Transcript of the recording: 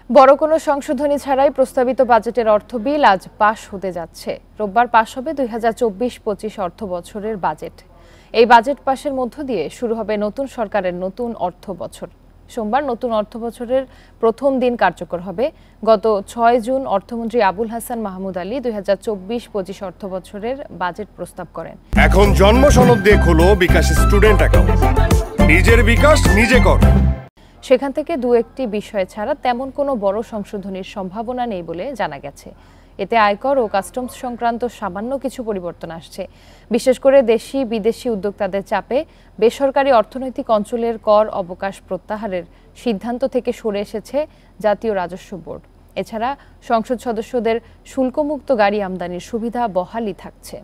বড় কোনো সংশোধনী ছাড়াই প্রস্তাবিত বাজেটের অর্থ বিল আজ পাশ হতে যাচ্ছে। রোববার পাশ হবে 2024-25 অর্থ বছরের বাজেট। এই বাজেট পাশের মধ্য দিয়ে শুরু হবে নতুন সরকারের নতুন অর্থ বছর। সোমবার নতুন অর্থ বছরের প্রথম দিন কার্যকর হবে। গত 6 জুন অর্থমন্ত্রী আবুল হাসান মাহমুদ আলী 2024-25 অর্থ বছরের বাজেট প্রস্তাব করেন। এখন জন্ম সনদ দিয়ে খোলো বিকাশ স্টুডেন্ট অ্যাকাউন্ট। নিজের বিকাশ নিজে কর। সেখান থেকে দু একটি বিষয় ছাড়া তেমন কোনো বড় সংশোধনীর সম্ভাবনা নেই বলে জানা গেছে। এতে আয়কর ও কাস্টমস সংক্রান্ত সামান্য কিছু পরিবর্তন আসছে। বিশেষ করে দেশি বিদেশি উদ্যোক্তাদের চাপে বেসরকারি অর্থনৈতিক অঞ্চলের কর অবকাশ প্রত্যাহারের সিদ্ধান্ত থেকে সরে এসেছে জাতীয় রাজস্ব বোর্ড। এছাড়া সংসদ সদস্যদের শুল্কমুক্ত গাড়ি আমদানির সুবিধা বহালই থাকছে।